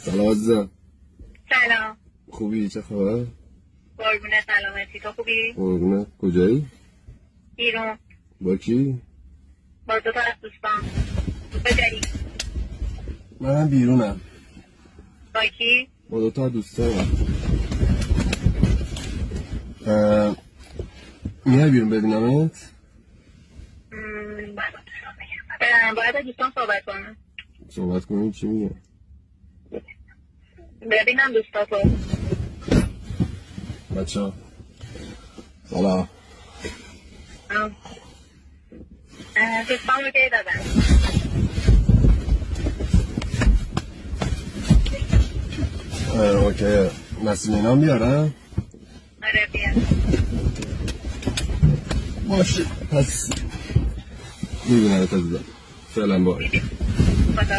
سلام عزیزم. سلام. خوبی؟ چه خبر؟ قربونه سلامتی. تو خوبی؟ قربونه. کجایی؟ بیرون. با کی؟ با 2 تا از دوستان. کجایی؟ منم بیرونم. با کی؟ با 2 تا دوستانم. میای بیرون ببینمت؟ باید با دوستان صحبت کنم. صحبت کنیم چی میگه؟ ببینم دوستاتو. بچه ها سلام. دوستان رو که دادن. اوکی. نسیم اینا بیارم؟ آره بیار. باشه پس میبینم تا دیدم. فعلا باید خدا.